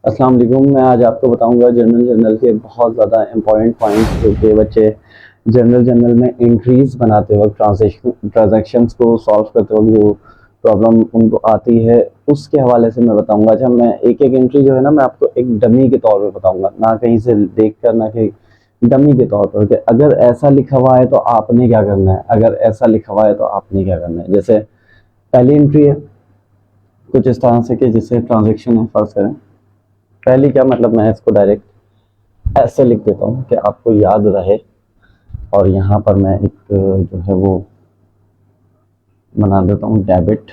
अस्सलाम वालेकुम। मैं आज आपको बताऊंगा जनरल के बहुत ज़्यादा इम्पॉर्टेंट पॉइंट्स जो कि बच्चे जनरल में एंट्रीज बनाते वक्त ट्रांजैक्शंस को सॉल्व करते वक्त जो प्रॉब्लम उनको आती है उसके हवाले से मैं बताऊंगा। अच्छा, मैं एक एक एंट्री जो है ना मैं आपको एक डमी के तौर पर बताऊंगा, ना कहीं से देख कर, ना कहीं डमी के तौर पर कि अगर ऐसा लिखा हुआ है तो आपने क्या करना है, अगर ऐसा लिखा हुआ है तो आपने क्या करना है। जैसे पहली एंट्री है कुछ इस तरह से कि जिससे ट्रांजेक्शन है, फर्ज करें पहली क्या मतलब, मैं इसको डायरेक्ट ऐसे लिख देता हूँ कि आपको याद रहे। और यहाँ पर मैं एक जो है वो बना देता हूँ डेबिट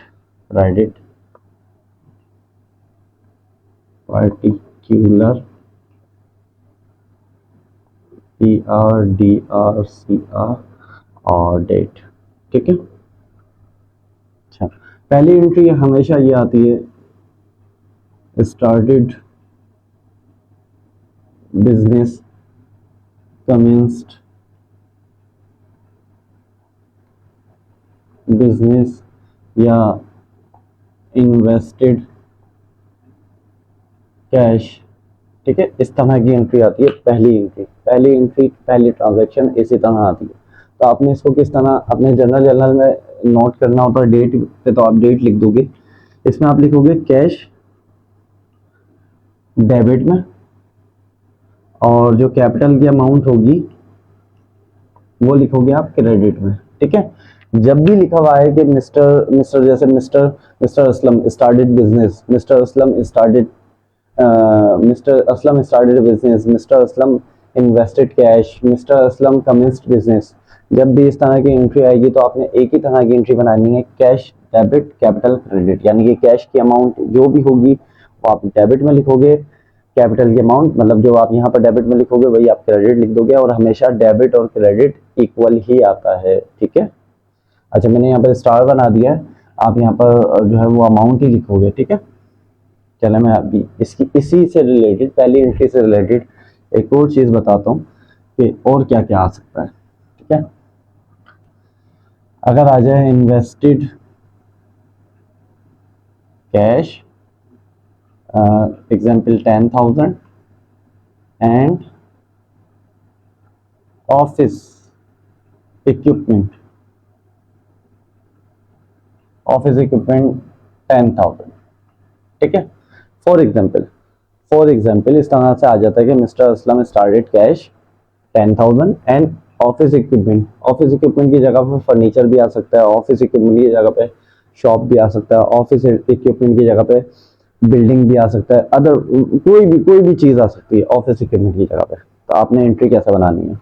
क्रेडिट पार्टिकुलर PRDRCR और डेट। ठीक है। अच्छा, पहली एंट्री हमेशा ये आती है स्टार्टेड बिजनेस कमेंस्ड बिजनेस या इन्वेस्टेड कैश। ठीक है, इस तरह की एंट्री आती है पहली ट्रांजैक्शन इसी तरह आती है। तो आपने इसको किस तरह अपने जर्नल में नोट करना होता है। डेट पे तो आप डेट लिख दोगे, इसमें आप लिखोगे कैश डेबिट में, और जो कैपिटल की अमाउंट होगी वो लिखोगे आप क्रेडिट में। ठीक है। जब भी लिखा हुआ है कि मिस्टर मिस्टर जैसे mister mister Aslam started business, mister Aslam started business, mister Aslam invested cash, mister Aslam commenced business, जब भी इस तरह की एंट्री आएगी तो आपने एक ही तरह की एंट्री बनानी है, कैश डेबिट कैपिटल क्रेडिट। यानी कि कैश की अमाउंट जो भी होगी वो आप डेबिट में लिखोगे, कैपिटल की अमाउंट मतलब जो आप यहाँ पर डेबिट में लिखोगे वही आप क्रेडिट लिख दोगे, और हमेशा डेबिट और क्रेडिट इक्वल ही आता है। ठीक है। अच्छा, मैंने यहाँ पर स्टार बना दिया है, आप यहाँ पर जो है वो अमाउंट ही लिखोगे। ठीक है। चले, मैं अभी इसकी इसी से रिलेटेड पहली एंट्री से रिलेटेड एक और चीज बताता हूँ कि और क्या क्या आ सकता है। ठीक है। अगर आ जाए invested cash, example 10,000 and office equipment, office equipment 10,000। ठीक है। फॉर एग्जाम्पल इस तरह से आ जाता है कि mister Aslam started cash 10,000 and office equipment की जगह पे फर्नीचर भी आ सकता है, ऑफिस इक्विपमेंट की जगह पे शॉप भी आ सकता है, ऑफिस इक्विपमेंट की जगह पे बिल्डिंग भी आ सकता है, अदर कोई भी चीज आ सकती है ऑफिस इक्विपमेंट की जगह पे। तो आपने एंट्री कैसे बनानी है,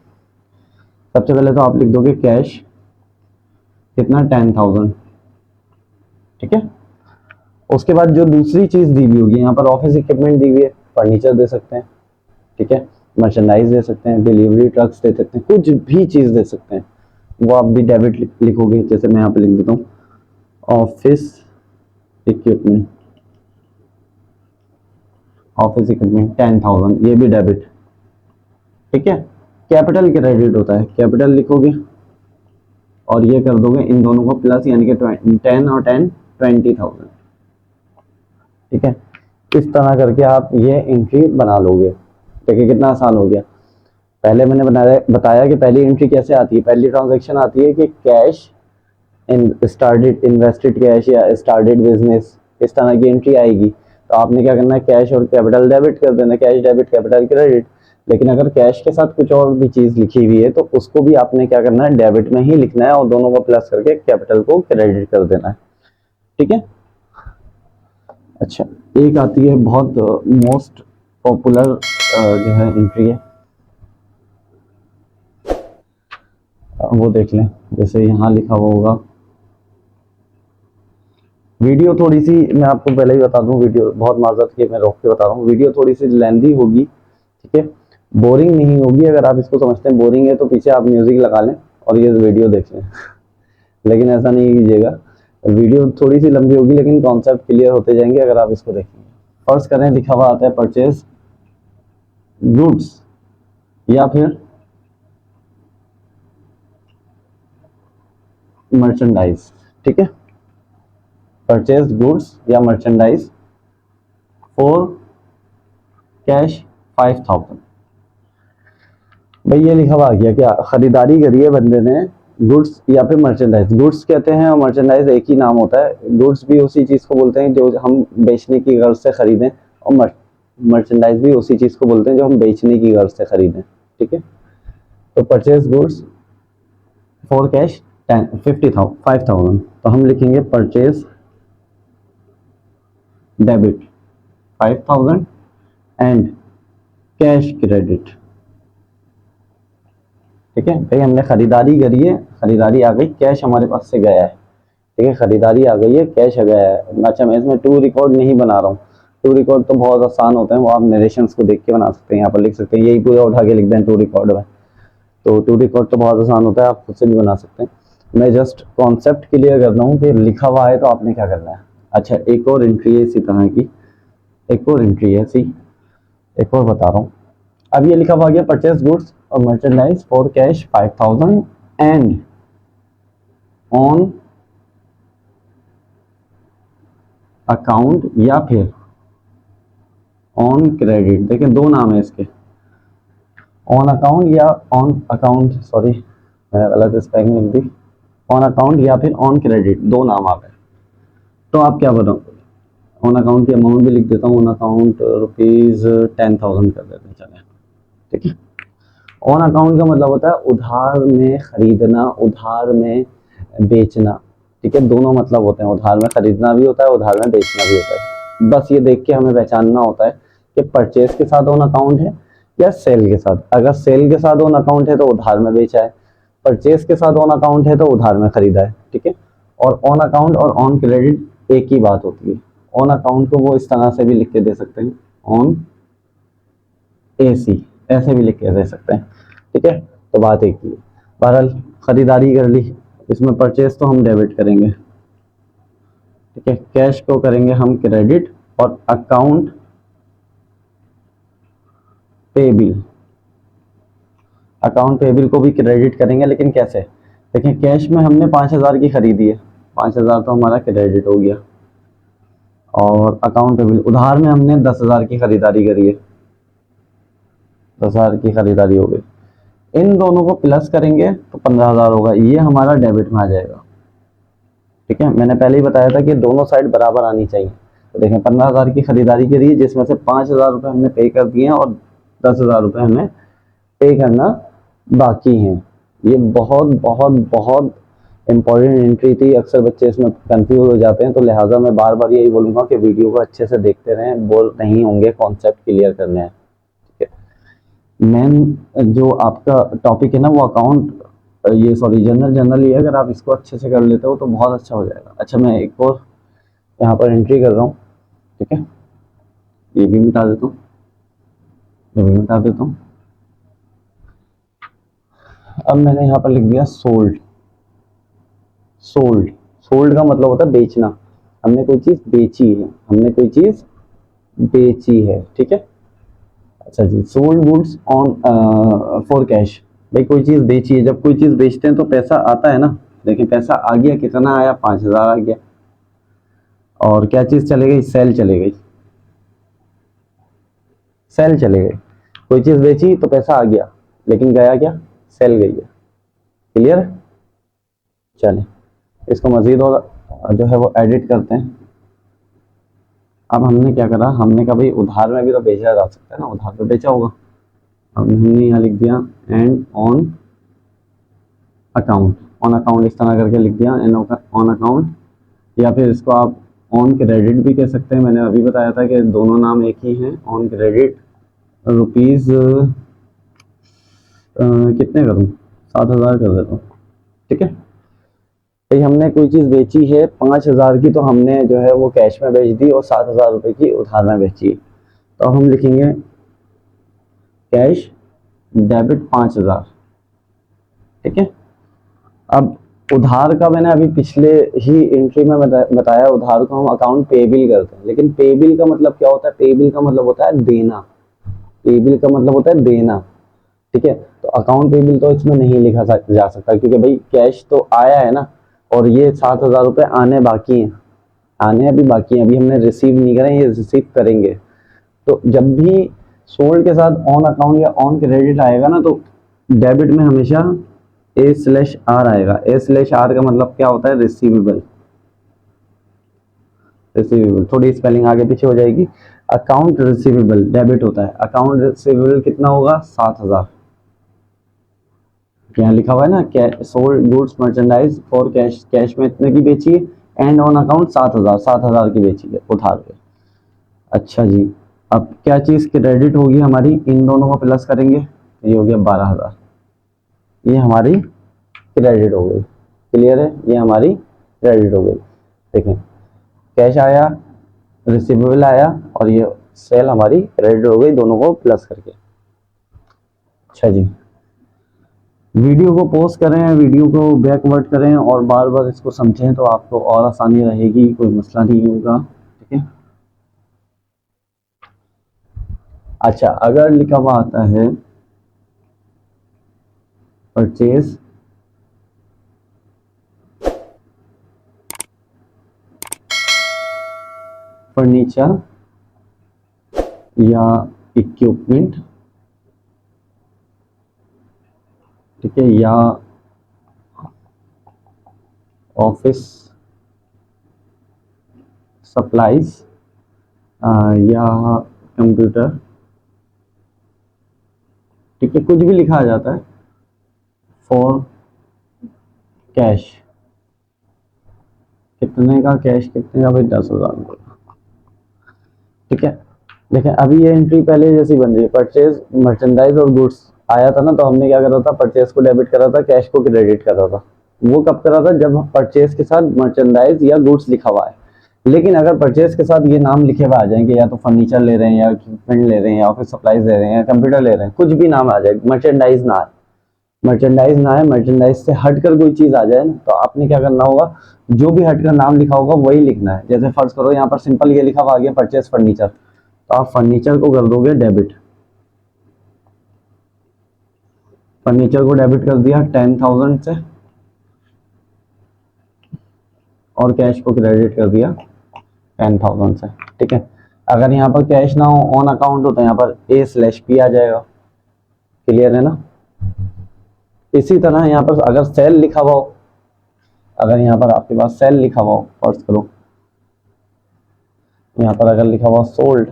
सबसे पहले तो आप लिख दोगे कैश कितना 10,000। ठीक है। उसके बाद जो दूसरी चीज दी हुई होगी, यहाँ पर ऑफिस इक्विपमेंट दी हुई है, फर्नीचर दे सकते हैं, ठीक है, मर्चेंडाइज दे सकते हैं, डिलीवरी ट्रक्स दे सकते हैं, कुछ भी चीज दे सकते हैं, वो आप भी डेबिट लिखोगे। जैसे मैं यहाँ पे लिख देता हूँ ऑफिस इक्विपमेंट, 10,000, ये भी डेबिट। ठीक है। कैपिटल क्रेडिट होता है, कैपिटल लिखोगे और ये कर दोगे इन दोनों को प्लस, यानी कि 10 और 10 20,000। ठीक है। इस तरह करके आप ये एंट्री बना लोगे। देखिए कितना आसान हो गया। पहले मैंने बताया कि पहली एंट्री कैसे आती है, पहली ट्रांजैक्शन आती है कि cash in started invested cash या स्टार्टेड बिजनेस, इस तरह की एंट्री आएगी। तो आपने क्या करना है, कैश और कैपिटल डेबिट कर देना, कैश डेबिट कैपिटल क्रेडिट। लेकिन अगर कैश के साथ कुछ और भी चीज लिखी हुई है तो उसको भी आपने क्या करना है, डेबिट में ही लिखना है और दोनों को प्लस करके कैपिटल को क्रेडिट कर देना है। ठीक है। अच्छा, एक आती है बहुत मोस्ट पॉपुलर जो है एंट्री है, वो देख लें। जैसे यहाँ लिखा हुआ होगा, वीडियो थोड़ी सी मैं आपको पहले ही बता दूं, वीडियो बहुत माजरत की मैं रोक के बता रहा हूँ, वीडियो थोड़ी सी लेंदी होगी। ठीक है। बोरिंग नहीं होगी। अगर आप इसको समझते हैं बोरिंग है तो पीछे आप म्यूजिक लगा लें और ये वीडियो देख लें लेकिन ऐसा नहीं कीजिएगा, वीडियो थोड़ी सी लंबी होगी लेकिन कॉन्सेप्ट क्लियर होते जाएंगे अगर आप इसको देखेंगे। फर्स्ट करें, लिखा हुआ आता है परचेज गुड्स या फिर मर्चेंडाइज। ठीक है। परचेज गुड्स या मर्चेंडाइज फॉर कैश 5000। भाई ये लिखा हुआ आ गया क्या, खरीदारी करी है बंदे ने गुड्स या फिर मर्चेंडाइज। गुड्स कहते हैं और मर्चेंडाइज एक ही नाम होता है। गुड्स भी उसी चीज को बोलते हैं जो हम बेचने की गर्ज से खरीदें, और मर्चेंडाइज भी उसी चीज को बोलते हैं जो हम बेचने की गर्ज से खरीदें। ठीक है, तो परचेज गुड्स फॉर कैश 5000, तो हम लिखेंगे purchase debit 5000 and cash credit. ठीक है भाई, हमने खरीदारी करी है, खरीदारी आ गई, कैश हमारे पास से गया है। ठीक है, खरीदारी आ गई है, कैश आ गया है। अच्छा, मैं इसमें टू रिकॉर्ड नहीं बना रहा हूँ। टू रिकॉर्ड तो बहुत आसान होते हैं, वो आप नरेशंस को देख के बना सकते हैं। यहाँ पर लिख सकते हैं, यही पूरा उठा के लिख दें टू रिकॉर्ड में। तो टू रिकॉर्ड तो बहुत आसान होता है, आप खुद से भी बना सकते हैं। मैं जस्ट कॉन्सेप्ट क्लियर करता हूँ कि लिखा हुआ है तो आपने क्या करना है। अच्छा, एक और एंट्री है इसी तरह की, एक और एंट्री है ऐसी, एक और बता रहा हूँ। अब ये लिखा हुआ गया परचेज गुड्स और merchandise for cash 5000 and on account या फिर ऑन क्रेडिट। देखिए दो नाम है इसके, ऑन अकाउंट या ऑन अकाउंट, सॉरी मैंने गलत स्पेलिंग लिख दी, ऑन अकाउंट या फिर ऑन क्रेडिट, दो नाम आ गए। तो आप क्या बताओ, ऑन अकाउंट की अमाउंट भी लिख देता हूँ, ऑन अकाउंट ₹10,000 कर देते हैं, चले। ठीक है, ऑन अकाउंट का मतलब होता है उधार में खरीदना, उधार में बेचना। ठीक है, दोनों मतलब होते हैं, उधार में खरीदना भी होता है, उधार में बेचना भी होता है। बस ये देख के हमें पहचानना होता है कि परचेज के साथ ऑन अकाउंट है या सेल के साथ। अगर सेल के साथ ऑन अकाउंट है तो उधार में बेचा है, परचेज के साथ ऑन अकाउंट है तो उधार में खरीदा है। ठीक है, और ऑन अकाउंट और ऑन क्रेडिट एक ही बात होती है। ऑन अकाउंट को वो इस तरह से भी लिख के दे सकते हैं, ऑन AC, ऐसे भी लिख के दे सकते हैं। ठीक है, तो बात एक ही है। बहरहाल खरीदारी कर ली, इसमें परचेज तो हम डेबिट करेंगे। ठीक है, कैश को करेंगे हम क्रेडिट, और अकाउंट पेबिल, अकाउंट पेबिल को भी क्रेडिट करेंगे। लेकिन कैसे, देखिए कैश में हमने 5000 की खरीदी है, 5000 तो हमारा क्रेडिट हो गया, और अकाउंट पेबिल उधार में हमने 10,000 की खरीदारी करी है, 10,000 की खरीदारी हो गई। इन दोनों को प्लस करेंगे तो 15,000 होगा, ये हमारा डेबिट में आ जाएगा। ठीक है, मैंने पहले ही बताया था कि दोनों साइड बराबर आनी चाहिए। तो देखें 15,000 की खरीदारी करी है, जिसमें से 5,000 रुपये हमने पे कर दिए हैं और 10,000 रुपये हमें पे करना बाकी हैं। ये बहुत बहुत बहुत इंपॉर्टेंट एंट्री थी, अक्सर बच्चे इसमें कंफ्यूज हो जाते हैं। तो लिहाजा मैं बार बार यही बोलूंगा कि वीडियो को अच्छे से देखते रहें, बोर नहीं होंगे, कॉन्सेप्ट क्लियर करने हैं। ठीक है, मेन जो आपका टॉपिक है ना वो अकाउंट, ये सॉरी जनरल ही है। अगर आप इसको अच्छे से कर लेते हो तो बहुत अच्छा हो जाएगा। अच्छा, मैं एक और यहाँ पर एंट्री कर रहा हूँ। ठीक है, ये भी मिटा देता हूँ, ये भी मिटा देता हूँ। अब मैंने यहाँ पर लिख दिया सोल्ड। सोल्ड, सोल्ड का मतलब होता है बेचना। हमने कोई चीज बेची है, हमने कोई चीज बेची है। ठीक है, अच्छा जी, sold goods on for cash. भाई कोई चीज बेची है, जब कोई चीज बेचते हैं तो पैसा आता है ना। देखिए पैसा आ गया, कितना आया, 5,000 आ गया। और क्या चीज चले गई, सेल चले गई, सेल चले गए। कोई चीज बेची तो पैसा आ गया, लेकिन गया क्या, सेल गई है। क्लियर, चले इसको मजीद और जो है वो एडिट करते हैं। अब हमने क्या करा, हमने कहा भाई उधार में भी तो बेचा जा सकता है ना, उधार पे बेचा होगा। अब हमने यहाँ लिख दिया and on account, on account इस तरह करके लिख दिया एंड ऑन अकाउंट, या फिर इसको आप ऑन क्रेडिट भी कह सकते हैं। मैंने अभी बताया था कि दोनों नाम एक ही हैं। ऑन क्रेडिट रुपीज कितने करूँ, 7,000 कर देता हूँ। ठीक है भाई, हमने कोई चीज़ बेची है 5,000 की, तो हमने जो है वो कैश में बेच दी और 7,000 रुपये की उधार में बेची। तो हम लिखेंगे कैश डेबिट 5,000। ठीक है, अब उधार का मैंने अभी पिछले ही एंट्री में बताया, उधार को हम अकाउंट पेबिल करते हैं। लेकिन पेबिल का मतलब क्या होता है, पेबिल का मतलब होता है देना, पेबिल का मतलब होता है देना। ठीक है, तो अकाउंट पेबिल तो इसमें नहीं लिखा जा सकता, क्योंकि भाई कैश तो आया है ना, और ये 7,000 रुपये आने बाकी हैं, आने अभी बाकी हैं, अभी हमने रिसीव नहीं करे, ये रिसीव करेंगे। तो जब भी सोल्ड के साथ ऑन अकाउंट या ऑन क्रेडिट आएगा ना, तो डेबिट में हमेशा A/R आएगा। A/R का मतलब क्या होता है? रिसीवेबल। रिसीवेबल, थोड़ी स्पेलिंग आगे पीछे हो जाएगी। अकाउंट रिसीवेबल डेबिट होता है। अकाउंट रिसीवेबल कितना होगा? 7,000। यहाँ लिखा हुआ है ना, sold goods merchandise for cash, cash में इतने की बेची है एंड ऑन अकाउंट 7,000, 7,000 की बेची है उधार पे। अच्छा जी, अब क्या चीज क्रेडिट होगी हमारी? इन दोनों को प्लस करेंगे, ये हो गया 12,000, ये हमारी क्रेडिट हो गई। क्लियर है? ये हमारी क्रेडिट हो गई। देखें, कैश आया, रिसीवेबल आया और ये सेल हमारी क्रेडिट हो गई, दोनों को प्लस करके। अच्छा जी, वीडियो को पॉज करें, वीडियो को बैकवर्ड करें और बार बार इसको समझें तो आपको और आसानी रहेगी, कोई मसला नहीं होगा। ठीक है। अच्छा, अगर लिखा हुआ आता है परचेज फर्नीचर या इक्विपमेंट, ठीक है, या ऑफिस सप्लाईज या कंप्यूटर, ठीक है, कुछ भी लिखा आ जाता है, फॉर कैश। कितने का कैश? कितने का भाई? 10,000 का। ठीक है। देखें, अभी ये एंट्री पहले जैसी बन रही है। परचेज मर्चेंडाइज और गुड्स आया था ना, तो हमने क्या करा था? परचेज को डेबिट करा था, कैश को क्रेडिट करा था। वो कब करा था? जब परचेज के साथ मर्चेंडाइज या गुड्स लिखा हुआ है। लेकिन अगर परचेज के साथ ये नाम लिखे हुए आ जाएंगे, या तो फर्नीचर ले रहे हैं, या इक्विपमेंट ले रहे हैं, या ऑफिस सप्लाईज ले रहे हैं, या कंप्यूटर ले रहे हैं, कुछ भी नाम आ जाए, मर्चेंडाइज ना आए, मर्चेंडाइज ना है, मर्चेंडाइज से हटकर कोई चीज आ जाए ना, तो आपने क्या करना होगा? जो भी हटकर नाम लिखा होगा वही लिखना है। जैसे फर्ज करो यहाँ पर सिंपल ये लिखा हुआ आ गया परचेज फर्नीचर, तो आप फर्नीचर को कर दोगे डेबिट। फर्नीचर को डेबिट कर दिया 10,000 से, और कैश को क्रेडिट कर दिया 10,000 से। ठीक है। अगर यहाँ पर कैश ना हो, ऑन अकाउंट हो, तो यहाँ पर A/P आ जाएगा। क्लियर है ना? इसी तरह यहाँ पर अगर सेल लिखा हुआ हो, अगर यहाँ पर आपके पास सेल लिखा हुआ हो, फर्ज करो यहाँ पर अगर लिखा हुआ सोल्ड,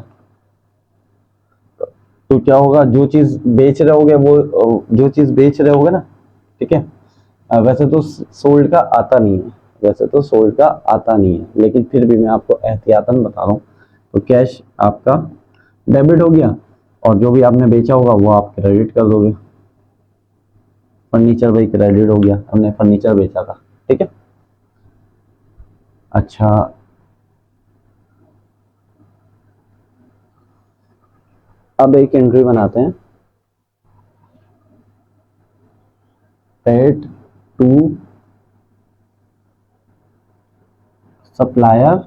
तो क्या होगा? जो चीज बेच रहे होगे वो, जो चीज बेच रहे होगे ना, ठीक है, वैसे तो सोल्ड का आता नहीं है, वैसे तो सोल्ड का आता नहीं है, लेकिन फिर भी मैं आपको एहतियातन बता रहा हूँ। तो कैश आपका डेबिट हो गया, और जो भी आपने बेचा होगा वो आप क्रेडिट कर दोगे। फर्नीचर भाई क्रेडिट हो गया, हमने फर्नीचर बेचा था। ठीक है। अच्छा, अब एक एंट्री बनाते हैं, paid to supplier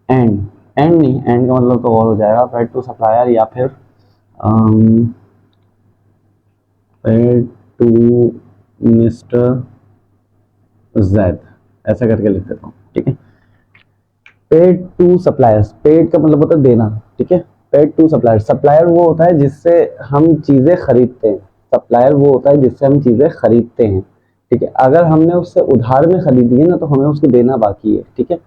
and, and नहीं, एंड का मतलब तो और हो जाएगा, पेड टू सप्लायर या फिर पेड टू मिस्टर जैद, ऐसा करके लिख देता हूँ। ठीक है। पेड टू सप्लायर्स, पेड का मतलब होता है देना। ठीक है। पेड टू सप्लायर, सप्लायर वो होता है जिससे हम चीजें खरीदते हैं, सप्लायर वो होता है जिससे हम चीजें खरीदते हैं। ठीक है। अगर हमने उससे उधार में खरीदी है ना, तो हमें उसको देना बाकी है। ठीक है।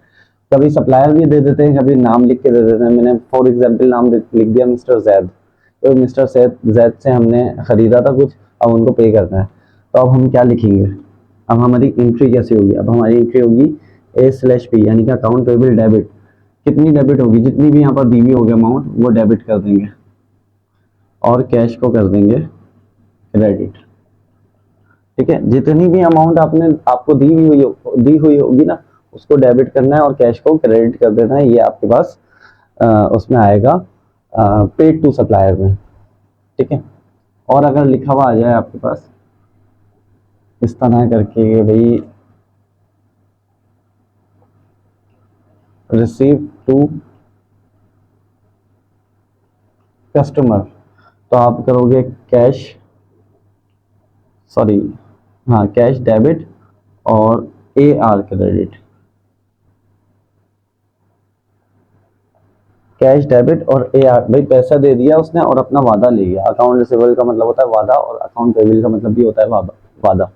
कभी सप्लायर भी दे देते हैं, कभी नाम लिख के दे देते हैं। मैंने फॉर एग्जाम्पल नाम लिख दिया मिस्टर जैद, तो मिस्टर जैद से हमने खरीदा था कुछ, अब उनको पे करना है, तो अब हम क्या लिखेंगे? अब हमारी एंट्री कैसे होगी? अब हमारी एंट्री होगी A/P, यानी कि अकाउंट पेबल डेबिट। कितनी डेबिट होगी? जितनी भी यहाँ पर दी हुई होगी अमाउंट, वो डेबिट कर देंगे, और कैश को कर देंगे क्रेडिट। ठीक है। जितनी भी अमाउंट आपने आपको दी हुई होगी ना, उसको डेबिट करना है और कैश को क्रेडिट कर देना है। ये आपके पास उसमें आएगा पेड टू सप्लायर में। ठीक है। और अगर लिखा हुआ आ जाए आपके पास इस तरह करके, भाई रिसीव टू कस्टमर, तो आप करोगे कैश, सॉरी, हाँ, कैश डेबिट और AR क्रेडिट। कैश डेबिट और AR, भाई पैसा दे दिया उसने और अपना वादा ले लिया। अकाउंट रिसीवेबल का मतलब होता है वादा और अकाउंट पेबल का मतलब भी होता है वादा।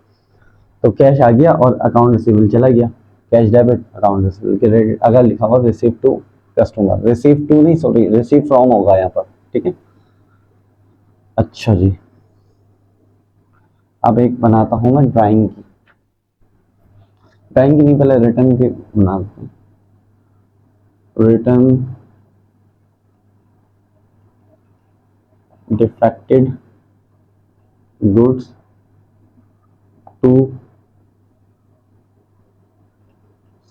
तो कैश आ गया और अकाउंट रिसीवेबल चला गया, cash debit account receivable credit. अगर लिखा हुआ receive to customer, receive to नहीं सॉरी रिसीव फ्रॉम होगा यहाँ पर, ठीक है। अच्छा जी, अब एक बनाता हूँ मैं ड्राइंग की, ड्राइंग की नहीं पहले रिटर्न की बना देते हैं। Return defected goods to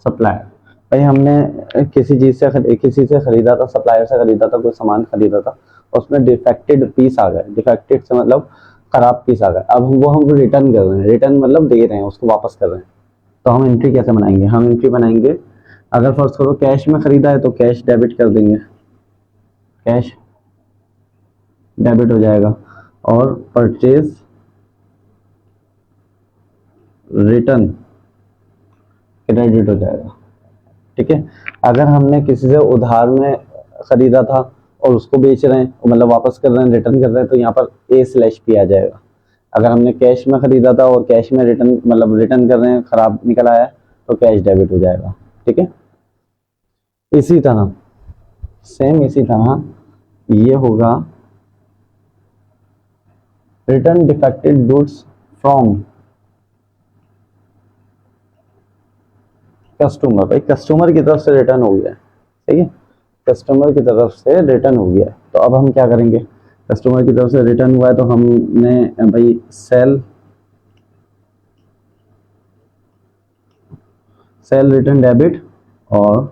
supplier. भाई हमने किसी से खरीदा था, सप्लायर से खरीदा था, कोई सामान खरीदा था, उसमें डिफेक्टेड पीस आ गए। डिफेक्टेड से मतलब खराब पीस आ गए। अब हम रिटर्न कर रहे हैं, रिटर्न मतलब दे रहे हैं, उसको वापस कर रहे हैं। तो हम एंट्री कैसे बनाएंगे? हम एंट्री बनाएंगे, अगर फर्स्ट करो कैश में खरीदा है तो कैश डेबिट कर देंगे, कैश डेबिट हो जाएगा। और परचेज रिटर्न क्रेडिट हो जाएगा, ठीक है। अगर हमने किसी से उधार में खरीदा था और उसको बेच रहे हैं, मतलब वापस कर रहे हैं, रिटर्न कर रहे हैं, तो यहाँ पर A/P आ जाएगा। अगर हमने कैश में खरीदा था और कैश में रिटर्न मतलब रिटर्न कर रहे हैं, खराब निकल आया तो कैश डेबिट हो जाएगा, ठीक है। इसी तरह सेम इसी तरह ये होगा return defected goods from customer. भाई कस्टमर की तरफ से रिटर्न हो गया है, ठीक है, कस्टमर की तरफ से रिटर्न हो गया है। तो अब हम क्या करेंगे? कस्टमर की तरफ से रिटर्न हुआ है तो हमने भाई सेल रिटर्न डेबिट और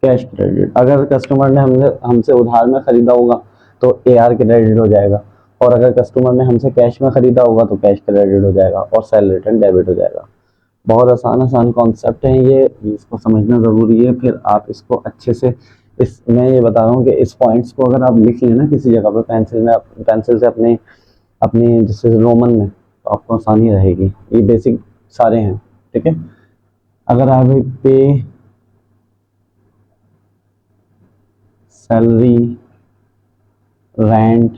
कैश क्रेडिट। अगर कस्टमर ने हमसे उधार में खरीदा होगा तो AR क्रेडिट हो जाएगा, और अगर कस्टमर ने हमसे कैश में खरीदा होगा तो कैश क्रेडिट हो जाएगा और सेल रिटर्न डेबिट हो जाएगा। बहुत आसान आसान कॉन्सेप्ट है ये, इसको समझना ज़रूरी है। फिर आप इसको अच्छे से मैं ये बता रहा हूँ कि इस पॉइंट्स को अगर आप लिख लेना किसी जगह पे पेंसिल से अपने अपनी जैसे रोमन में, तो आपको आसानी रहेगी। ये बेसिक सारे हैं, ठीक है। अगर आप पे सैलरी रेंट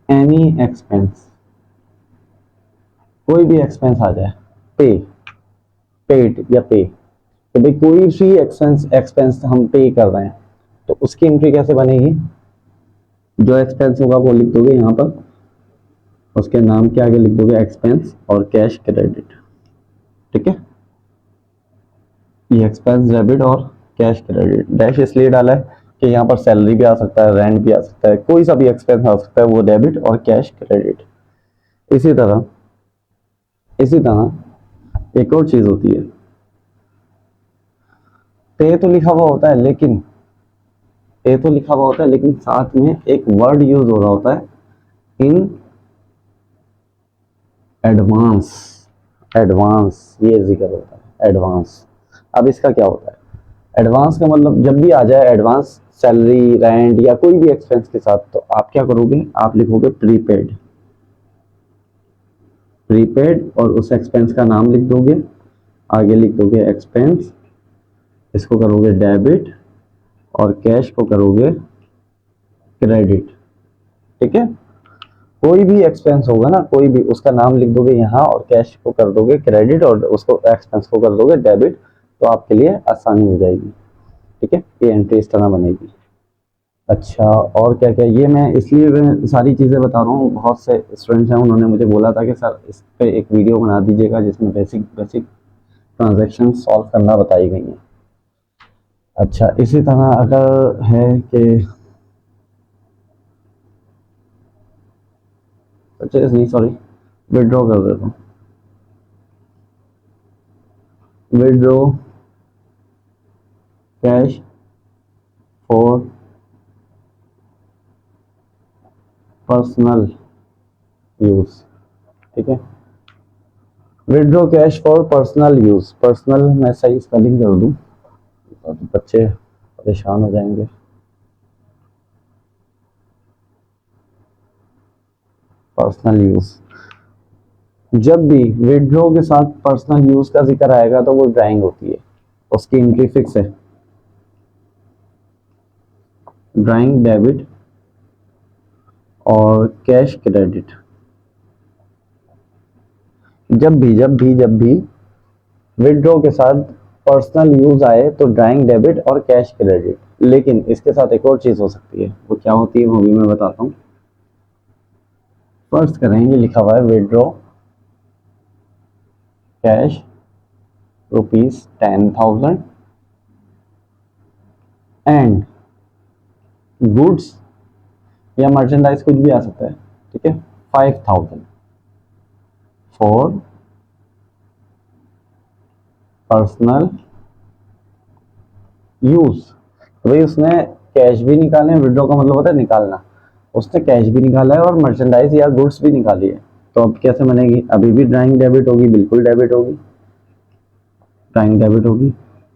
एनी एक्सपेंस, कोई भी एक्सपेंस आ जाए, पे पेड या पे, तो भाई कोई भी एक्सपेंस हम पे कर रहे हैं तो उसकी एंट्री कैसे बनेगी? जो एक्सपेंस होगा वो लिख दोगे यहाँ पर, उसके नाम के आगे लिख दोगे एक्सपेंस और कैश क्रेडिट, ठीक है। ये एक्सपेंस डेबिट और कैश क्रेडिट डैश इसलिए डाला है कि यहाँ पर सैलरी भी आ सकता है, रेंट भी आ सकता है, कोई सा भी एक्सपेंस आ सकता है, वो डेबिट और कैश क्रेडिट। इसी तरह एक और चीज होती है, पे तो लिखा हुआ होता है लेकिन साथ में एक वर्ड यूज हो रहा होता है इन एडवांस। एडवांस ये जिक्र होता है, एडवांस। अब इसका क्या होता है? एडवांस का मतलब जब भी आ जाए एडवांस, सैलरी रेंट या कोई भी एक्सपेंस के साथ, तो आप क्या करोगे? आप लिखोगे प्रीपेड, और उस एक्सपेंस का नाम लिख दोगे, आगे लिख दोगे एक्सपेंस, इसको करोगे डेबिट और कैश को करोगे क्रेडिट, ठीक है। कोई भी एक्सपेंस होगा ना, कोई भी, उसका नाम लिख दोगे यहाँ और कैश को कर दोगे क्रेडिट और उसको एक्सपेंस को कर दोगे डेबिट, तो आपके लिए आसानी हो जाएगी, ठीक है। ये एंट्री इस तरह बनेगी। अच्छा, और क्या क्या, ये मैं इसलिए मैं सारी चीज़ें बता रहा हूँ, बहुत से स्टूडेंट्स हैं उन्होंने मुझे बोला था कि सर इस पे एक वीडियो बना दीजिएगा जिसमें बेसिक ट्रांजैक्शन सॉल्व करना बताई गई हैं। अच्छा, इसी तरह अगर है कि परचेज नहीं सॉरी विड्रॉ कर देता हूँ, withdraw cash for personal use, ठीक है। Withdraw cash for personal use, personal मैं सही स्पेलिंग कर दूं तो बच्चे परेशान हो जाएंगे। पर्सनल यूज, जब भी विड्रॉ के साथ पर्सनल यूज का जिक्र आएगा तो वो ड्राइंग होती है, उसकी एंट्री फिक्स है, ड्राइंग डेबिट और कैश क्रेडिट। जब भी विड्रॉ के साथ पर्सनल यूज आए तो ड्राइंग डेबिट और कैश क्रेडिट। लेकिन इसके साथ एक और चीज हो सकती है, वो क्या होती है वो भी मैं बताता हूँ। फर्स्ट करें, ये लिखा हुआ है विड्रॉ कैश ₹10,000 एंड गुड्स या मर्चेंडाइज कुछ भी आ सकता है, ठीक है, 5,000 फॉर पर्सनल यूज। भाई उसने कैश भी निकाले, विड्रॉ का मतलब होता है निकालना, उसने कैश भी निकाला है और मर्चेंडाइज या गुड्स भी निकाली है। तो अब कैसे बनेगी, अभी भी ड्राइंग डेबिट होगी, बिल्कुल डेबिट होगी, ड्राइंग डेबिट होगी।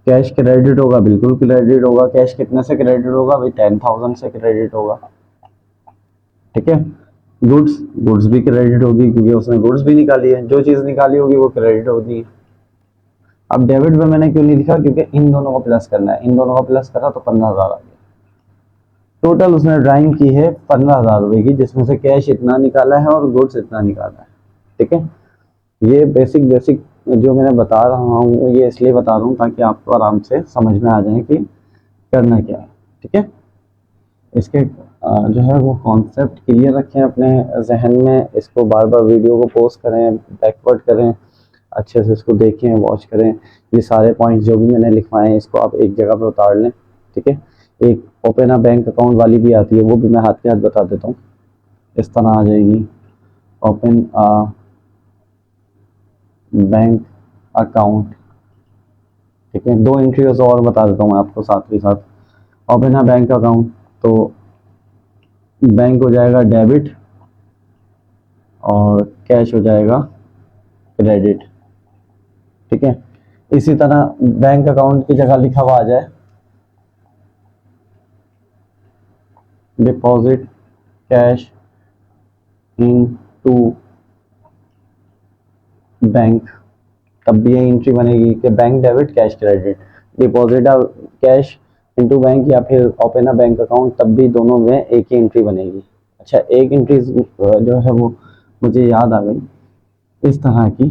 कैश क्रेडिट होगा, बिल्कुल क्रेडिट होगा। कैश कितने से क्रेडिट होगा भाई, 10,000 से क्रेडिट होगा, ठीक है। गुड्स, गुड्स भी क्रेडिट होगी क्योंकि उसने गुड्स भी निकाली है, जो चीज निकाली होगी वो क्रेडिट होगी। अब डेबिट में मैंने क्यों नहीं लिखा, क्योंकि इन दोनों को प्लस करना है, इन दोनों को प्लस करा तो 15,000 आ गया। टोटल उसने ड्राइंग की है 15,000 रुपए की, जिसमें से कैश इतना निकाला है और गुड्स इतना निकाला है, ठीक है। ये बेसिक बेसिक जो मैंने बता रहा हूँ ये इसलिए बता रहा हूँ ताकि आपको आराम से समझ में आ जाए कि करना क्या है, ठीक है। इसके जो है वो कॉन्सेप्ट क्लियर रखें अपने जहन में, इसको बार बार वीडियो को पॉज करें, बैकवर्ड करें, अच्छे से इसको देखें, वॉच करें। ये सारे पॉइंट्स जो भी मैंने लिखवाए हैं इसको आप एक जगह पे उतार लें, ठीक है। एक ओपन अ बैंक अकाउंट वाली भी आती है, वो भी मैं हाथ के हाथ बता देता हूँ। इस तरह आ जाएगी, ओपन अ बैंक अकाउंट, ठीक है। दो एंट्रीज और बता देता हूँ मैं आपको साथ ही साथ। ओपन अ बैंक अकाउंट, तो बैंक हो जाएगा डेबिट और कैश हो जाएगा क्रेडिट, ठीक है। इसी तरह बैंक अकाउंट की जगह लिखा हुआ आ जाए deposit cash in to bank, तब भी ये एंट्री बनेगी कि bank debit cash credit. Deposit cash into bank या फिर ओपन अ बैंक अकाउंट, तब भी दोनों में एक ही एंट्री बनेगी। अच्छा, एक एंट्री जो है वो मुझे याद आ गई, इस तरह की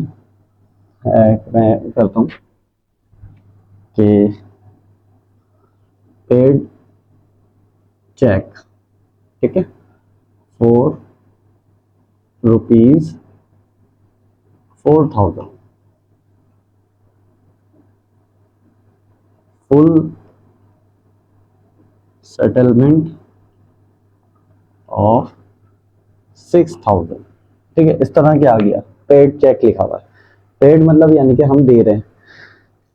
मैं करता हूँ कि पेड चेक, ठीक है, ₹4,000 फुल सेटलमेंट ऑफ 6,000, ठीक है। इस तरह के आ गया, पेड चेक लिखा हुआ है। पेड मतलब यानी कि हम दे रहे हैं,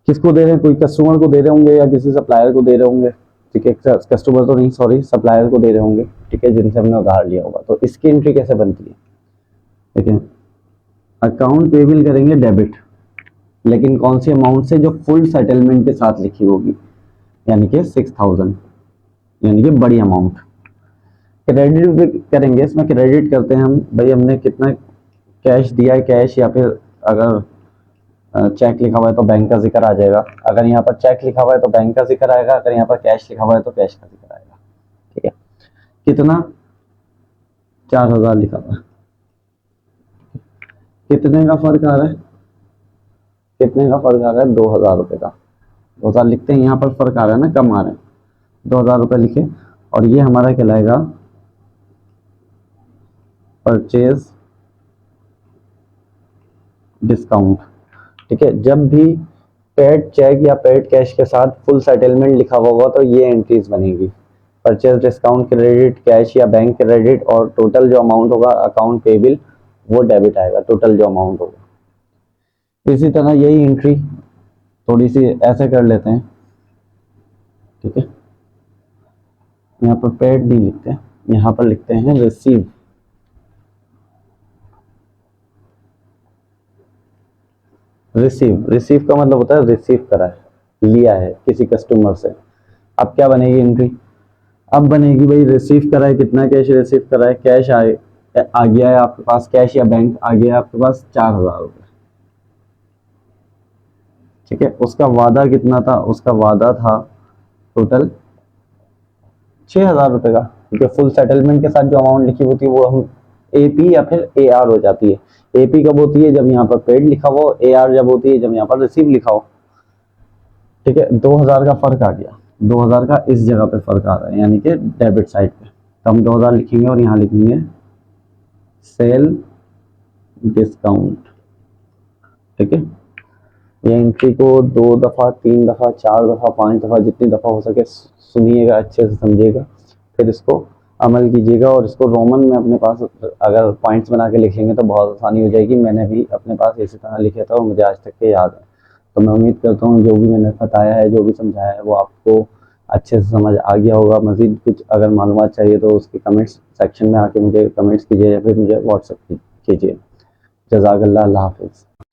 किसको दे रहे हैं, कोई कस्टमर को दे रहे होंगे या किसी सप्लायर को दे रहे होंगे, ठीक है। कस्टमर तो नहीं, सॉरी, सप्लायर को दे रहे होंगे, ठीक है, जिनसे हमने उधार लिया होगा। तो इसकी एंट्री कैसे बनती है, देखिए, अकाउंट पेबल करेंगे डेबिट, लेकिन कौन सी अमाउंट से, जो फुल सेटलमेंट के साथ लिखी होगी, यानी कि 6,000, यानी कि बड़ी अमाउंट। क्रेडिट भी करेंगे, इसमें क्रेडिट करते हैं हम, भाई हमने कितना कैश दिया है, कैश या फिर अगर चेक लिखा हुआ है तो बैंक का जिक्र आ जाएगा। अगर यहाँ पर चेक लिखा हुआ है तो बैंक का जिक्र आएगा, अगर यहाँ पर कैश लिखा हुआ है तो कैश का जिक्र आएगा, ठीक है। कितना, 4,000 लिखा हुआ है, कितने का फर्क आ रहा है, कितने का फर्क आ रहा है, 2,000 रुपये का। 2,000 लिखते हैं, यहाँ पर फर्क आ रहा है ना, कम आ रहा है, 2,000 रुपये लिखे। और ये हमारा कहलाएगा परचेज डिस्काउंट, ठीक है। जब भी पेड चेक या पेड कैश के साथ फुल सेटलमेंट लिखा होगा तो ये एंट्रीज बनेगी, परचेज डिस्काउंट क्रेडिट, कैश या बैंक क्रेडिट, और टोटल जो अमाउंट होगा अकाउंट पेबल वो डेबिट आएगा, टोटल जो अमाउंट होगा। इसी तरह यही एंट्री थोड़ी सी ऐसे कर लेते हैं, ठीक है। यहाँ पर पेड नहीं लिखते हैं, यहाँ पर लिखते हैं रिसीव, रिसीव, रिसीव का मतलब होता है रिसीव करा है, लिया है किसी कस्टमर से। अब क्या बनेगी एंट्री, अब बनेगी भाई रिसीव करा है, कितना कैश रिसीव करा है, कैश आ गया है आपके पास, कैश या बैंक आ गया है आपके पास 4,000 रुपये, ठीक है। उसका वादा कितना था, उसका वादा था टोटल ₹6,000 का, क्योंकि फुल सेटलमेंट के साथ जो अमाउंट लिखी होती है वो हम AP या फिर AR हो जाती है। AP कब होती है? जब यहाँ पर पेड लिखा हो। AR जब होती है जब यहाँ पर रिसीव लिखा हो। ठीक है, 2,000 का फर्क आ गया, 2,000 का इस जगह पे फर्क आ रहा है, यानी कि डेबिट साइड पे। तो हम 2,000 लिखेंगे और यहाँ लिखेंगे सेल डिस्काउंट। ठीक है, ये एंट्री को 2 दफ़ा, 3 दफ़ा, 4 दफ़ा, 5 दफ़ा, जितनी दफ़ा हो सके सुनिएगा, अच्छे से समझिएगा, फिर इसको अमल कीजिएगा। और इसको रोमन में अपने पास अगर पॉइंट्स बना के लिख लेंगे तो बहुत आसानी हो जाएगी। मैंने भी अपने पास इसी तरह लिखे था और मुझे आज तक के याद है। तो मैं उम्मीद करता हूँ जो भी मैंने बताया है, जो भी समझाया है, वो आपको अच्छे से समझ आ गया होगा। मज़ीद कुछ अगर मालूमात चाहिए तो उसके कमेंट्स सेक्शन में आके मुझे कमेंट्स कीजिए या फिर मुझे व्हाट्सएप कीजिए। जज़ाकल्लाह, अल्लाह हाफ़िज़।